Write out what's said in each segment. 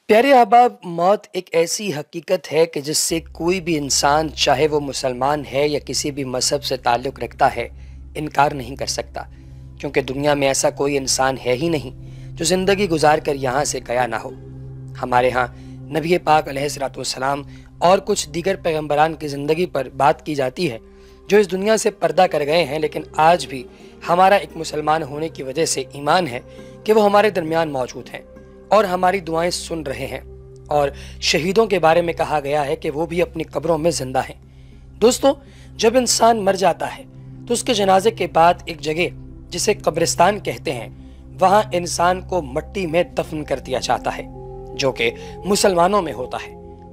प्यारे अहबाब, मौत एक ऐसी हकीकत है कि जिससे कोई भी इंसान, चाहे वो मुसलमान है या किसी भी मज़हब से ताल्लुक़ रखता है, इनकार नहीं कर सकता। क्योंकि दुनिया में ऐसा कोई इंसान है ही नहीं जो ज़िंदगी गुजार कर यहाँ से गया ना हो। हमारे यहाँ नबी पाक अलैहिस्सलाम और कुछ दीगर पैगम्बरान की ज़िंदगी पर बात की जाती है जो इस दुनिया से पर्दा कर गए हैं, लेकिन आज भी हमारा एक मुसलमान होने की वजह से ईमान है कि वो हमारे दरमियान मौजूद हैं और हमारी दुआएं सुन रहे हैं। और शहीदों के बारे में कहा गया है कि वो भी अपनी कब्रों में जिंदा हैं। दोस्तों, जब इंसान मर जाता है तो उसके जनाजे के बाद एक जगह जिसे कब्रिस्तान कहते हैं, वहां इंसान को मिट्टी में दफन कर दिया जाता है, जो कि मुसलमानों में होता है।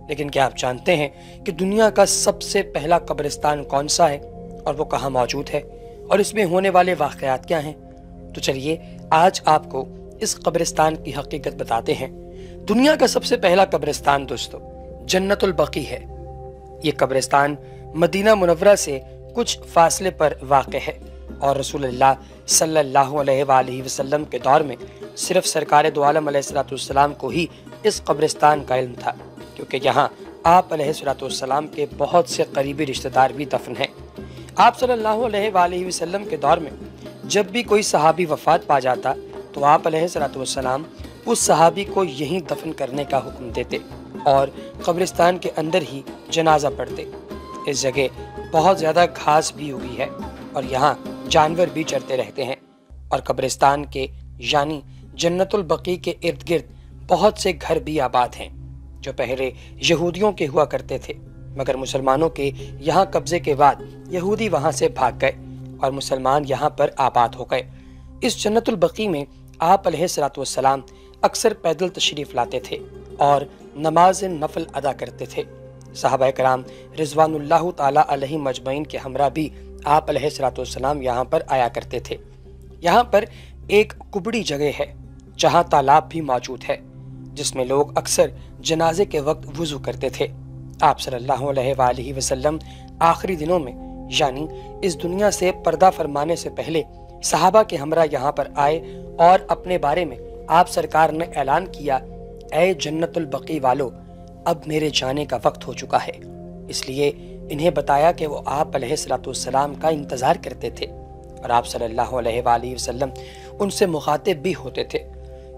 लेकिन क्या आप जानते हैं कि दुनिया का सबसे पहला कब्रिस्तान कौन सा है और वो कहाँ मौजूद है और इसमें होने वाले वाक़यात क्या हैं? तो चलिए आज आपको इस कब्रिस्तान की हकीकत बताते हैं। दुनिया का सबसे पहला कब्रिस्तान दोस्तों जन्नतुल बकी है। ये कब्रिस्तान मदीना मुनव्वरा से कुछ फासले पर वाक़ है और रसूलुल्लाह सल्लल्लाहु अलैहि वसल्लम के दौर में सिर्फ सरकार दो आलम अलैहिस्सलाम को ही इस कब्रिस्तान का इल्म था, क्योंकि यहाँ आप अलैहिस्सलाम के बहुत से करीबी रिश्तेदार भी दफन हैं। आप सल्लल्लाहु अलैहि वसल्लम के दौर में जब भी कोई सहाबी वफ़ात पा जाता तो आप अलैहिस्सलाम उस सहाबी को यहीं दफन करने का हुक्म देते और कब्रिस्तान के अंदर ही जनाजा पढ़ते। इस जगह बहुत ज़्यादा घास भी उगी है और यहाँ जानवर भी चरते रहते हैं और कब्रिस्तान के यानी जन्नतुल बकी के इर्द गिर्द बहुत से घर भी आबाद हैं जो पहले यहूदियों के हुआ करते थे, मगर मुसलमानों के यहाँ कब्जे के बाद यहूदी वहाँ से भाग गए और मुसलमान यहाँ पर आबाद हो गए। इस जन्नतुल बकी में आप अलैहिस्सलाम अक्सर पैदल तशरीफ़ लाते थे और नमाज नफल अदा करते थे। सहाबा कराम रिज़वानुल्लाह ताला अलैहि मजमईन के हमरा भी आप अलैहिस्सलाम यहाँ पर आया करते थे। यहाँ पर एक कुबड़ी जगह है जहाँ तालाब भी मौजूद है, जिसमें लोग अक्सर जनाजे के वक्त वुज़ू करते थे। आप सल्लल्लाहु अलैहि वसल्लम आखिरी दिनों में यानी इस दुनिया से पर्दा फरमाने से पहले सहाबा के हमरा यहाँ पर आए और अपने बारे में आप सरकार ने ऐलान किया, ऐ जन्नतुल बकी वालों, अब मेरे जाने का वक्त हो चुका है। इसलिए इन्हें बताया कि वो आप अलैहिस्सलाम का इंतज़ार करते थे और आप सल्लल्लाहु अलैहि वसल्लम उनसे मुखातिब भी होते थे।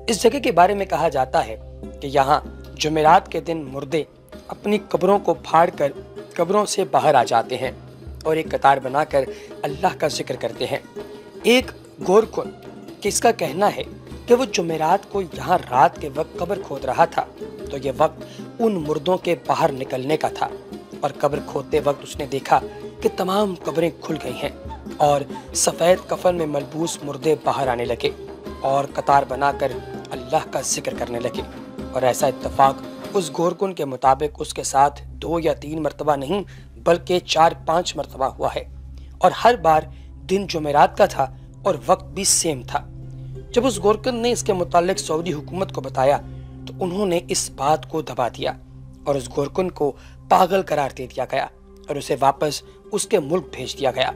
इस जगह के बारे में कहा जाता है कि यहाँ जुमेरात के दिन मुर्दे अपनी कब्रों को फाड़ कर कब्रों से बाहर आ जाते हैं और एक कतार बनाकर अल्लाह का जिक्र करते हैं। एक गोरकुन किसका कहना है कि वो जुमेरात को यहाँ रात के वक्त कब्र खोद रहा था, तो ये वक्त उन मुर्दों के बाहर निकलने का था और कब्र खोदते वक्त उसने देखा कि तमाम कब्रें खुल गई हैं और सफ़ेद कफन में मलबूस मुर्दे बाहर आने लगे और कतार बनाकर अल्लाह का जिक्र करने लगे। और ऐसा इत्तफाक उस गोरकुन के मुताबिक उसके साथ 2 या 3 मरतबा नहीं बल्कि 4-5 मरतबा हुआ है और हर बार दिन जुमेरात का था और वक्त भी सेम था। जब उस गोरकुन ने इसके मुतालिक सऊदी हुकूमत को बताया तो उन्होंने इस बात को दबा दिया और उस गोरकुन को पागल करार दे दिया गया और उसे वापस उसके मुल्क भेज दिया गया।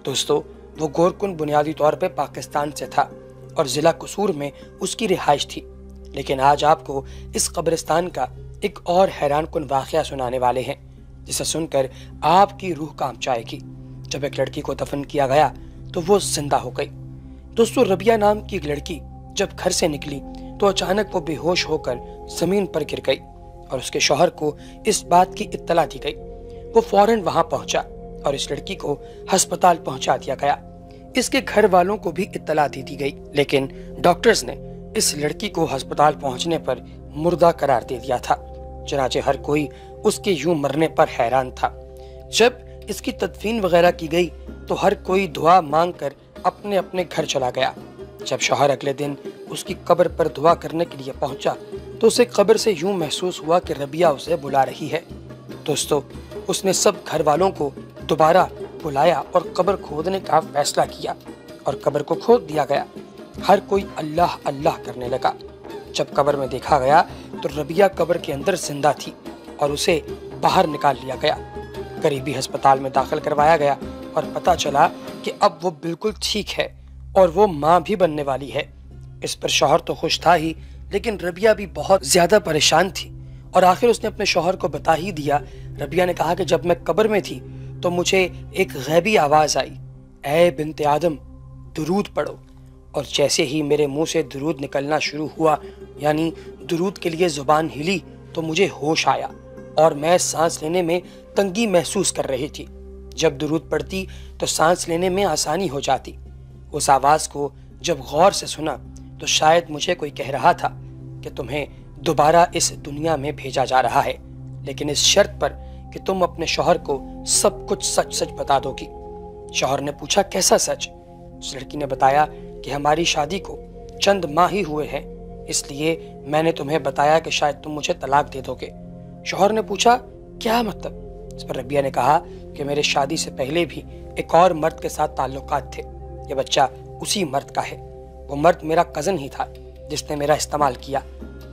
दोस्तों, वो गोरकुन बुनियादी तौर पे पाकिस्तान से था और ज़िला कसूर में उसकी रिहाइश थी। लेकिन आज आपको इस कब्रिस्तान का एक और हैरानकुन वाक़या सुनाने वाले हैं, जिसे सुनकर आपकी रूह कांप जाएगी। जब एक लड़की को दफन किया गया तो वो जिंदा हो गई। दोस्तों, रबिया नाम की एक लड़की जब घर से निकली तो अचानक वो बेहोश होकर ज़मीन पर गिर गई और उसके शौहर को इस बात की इत्तला दी गई। वो फौरन वहां पहुंचा और इस लड़की को अस्पताल पहुंचा दिया गया। इसके घर वालों को भी इत्तला दी गई, लेकिन डॉक्टर्स ने इस लड़की को अस्पताल पहुंचने पर मुर्दा करार दे दिया था। चनाचे हर कोई उसके यूं मरने पर हैरान था। जब इसकी तदफीन वगैरह की गई तो हर कोई दुआ मांग कर अपने अपने घर चला गया। जब शौहर अगले दिन उसकी कब्र पर दुआ करने के लिए पहुंचा तो उसे कब्र से यूं महसूस हुआ कि रबिया उसे बुला रही है। दोस्तों, उसने सब घर वालों को दोबारा बुलाया और कब्र खोदने का फैसला किया और कब्र को खोद दिया गया। हर कोई अल्लाह अल्लाह करने लगा। जब कब्र में देखा गया तो रबिया कब्र के अंदर जिंदा थी और उसे बाहर निकाल लिया गया। करीबी अस्पताल में दाखिल करवाया गया और पता चला कि अब वो बिल्कुल ठीक है और वो माँ भी बनने वाली है। इस पर शौहर तो खुश था ही, لیکن ربیہ بھی بہت زیادہ پریشان تھی اور آخر اس نے اپنے شوہر کو بتا ہی دیا۔ ربیہ نے کہا کہ جب میں قبر میں تھی تو مجھے ایک غیبی آواز آئی، اے بنت آدم درود پڑھو، اور جیسے ہی میرے منہ سے درود نکلنا شروع ہوا، یعنی درود کے لیے زبان ہلی، تو مجھے ہوش آیا اور میں سانس لینے میں تنگی محسوس کر رہی تھی۔ جب درود پڑھتی تو سانس لینے میں آسانی ہو جاتی۔ اس آواز کو جب غور سے سنا تو شاید مجھے کوئی کہہ رہا تھا کہ تمہیں دوبارہ اس دنیا میں بھیجا جا رہا ہے، لیکن اس شرط پر کہ تم اپنے شوہر کو سب کچھ سچ سچ بتا دو گی۔ شوہر نے پوچھا کیسا سچ؟ اس لڑکی نے بتایا کہ ہماری شادی کو چند ماہ ہی ہوئے ہیں، اس لیے میں نے تمہیں بتایا کہ شاید تم مجھے طلاق دے دو گے۔ شوہر نے پوچھا کیا مطلب؟ اس پر ربیہ نے کہا کہ میرے شادی سے پہلے بھی ایک اور مرد کے ساتھ تعلقات تھے، یہ بچہ اسی مرد کا ہے۔ وہ مرد میرا کزن ہی تھا جس نے میرا استعمال کیا۔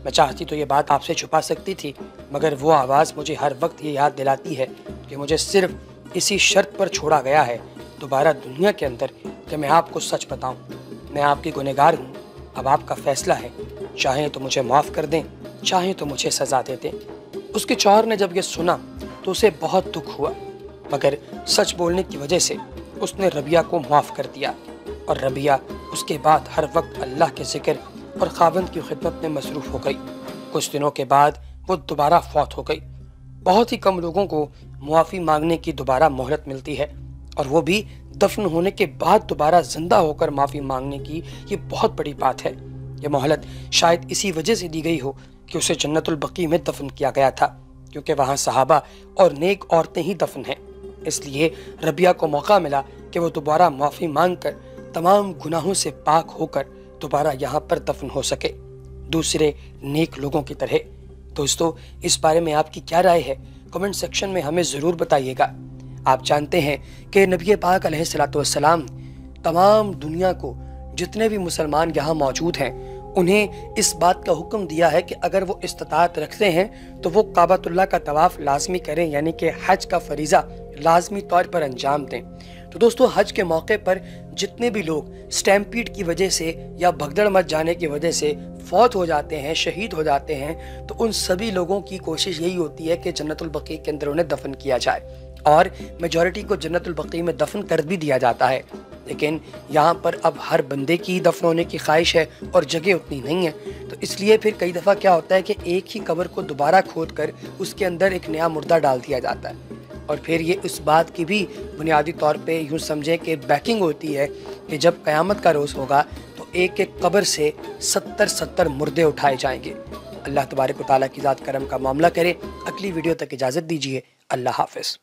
میں چاہتی تو یہ بات آپ سے چھپا سکتی تھی، مگر وہ آواز مجھے ہر وقت یہ یاد دلاتی ہے کہ مجھے صرف اسی شرط پر چھوڑا گیا ہے دوبارہ دنیا کے اندر کہ میں آپ کو سچ بتاؤں۔ میں آپ کی گنہگار ہوں، اب آپ کا فیصلہ ہے، چاہیں تو مجھے معاف کر دیں، چاہیں تو مجھے سزا دے دیں۔ اس کے شوہر نے جب یہ سنا تو اسے بہت دکھ ہوا، مگر سچ بولنے کی وجہ سے اس نے ربیہ کو معاف کر دیا، اور ربیہ اس کے بعد ہر وقت اللہ کے ذکر اور خاوند کی خدمت میں مصروف ہو گئی۔ کچھ دنوں کے بعد وہ دوبارہ فوت ہو گئی۔ بہت ہی کم لوگوں کو معافی مانگنے کی دوبارہ مہلت ملتی ہے، اور وہ بھی دفن ہونے کے بعد دوبارہ زندہ ہو کر معافی مانگنے کی، یہ بہت بڑی بات ہے۔ یہ مہلت شاید اسی وجہ سے دی گئی ہو کہ اسے جنت البقیع میں دفن کیا گیا تھا، کیونکہ وہاں صحابہ اور نیک عورتیں ہی دفن ہیں۔ اس لیے ربیہ کو موقع ملا کہ وہ دوبارہ معافی مانگ کر تمام گناہوں سے پاک ہو کر دوبارہ یہاں پر دفن ہو سکے دوسرے نیک لوگوں کی طرح۔ دوستو، اس بارے میں آپ کی کیا رائے ہے؟ کمنٹ سیکشن میں ہمیں ضرور بتائیے گا۔ آپ جانتے ہیں کہ نبی پاک علیہ السلام تمام دنیا کو، جتنے بھی مسلمان یہاں موجود ہیں، انہیں اس بات کا حکم دیا ہے کہ اگر وہ استطاعت رکھتے ہیں تو وہ کعبۃ اللہ کا طواف لازمی کریں، یعنی کہ حج کا فریضہ لازمی طور پر انجام دیں۔ تو دوستو، حج کے موقع پر جتنے بھی لوگ سٹیمپیڈ کی وجہ سے یا بھگدڑ مچ جانے کی وجہ سے فوت ہو جاتے ہیں، شہید ہو جاتے ہیں، تو ان سبھی لوگوں کی کوشش یہی ہوتی ہے کہ جنت البقیع کے اندر انہیں دفن کیا جائے، اور میجورٹی کو جنت البقیع میں دفن کر بھی دیا جاتا ہے۔ لیکن یہاں پر اب ہر بندے کی دفن ہونے کی خواہش ہے اور جگہ اتنی نہیں ہے، تو اس لیے پھر کئی دفعہ کیا ہوتا ہے کہ ایک ہی قبر کو دوبارہ کھود کر اس کے اندر ایک نیا مردہ ڈال دیا جاتا ہے، اور پھر یہ اس بات کی بھی بنیادی طور پہ یوں سمجھیں کہ بیکنگ ہوتی ہے کہ جب قیامت کا روز ہوگا تو ایک ایک قبر سے 70 مردے اٹھائے جائیں گے۔ اللہ تبارک و تعالیٰ کی ذات کرم کا معاملہ کرے۔ اگلی ویڈیو تک اجازت دیجیے۔ اللہ حافظ۔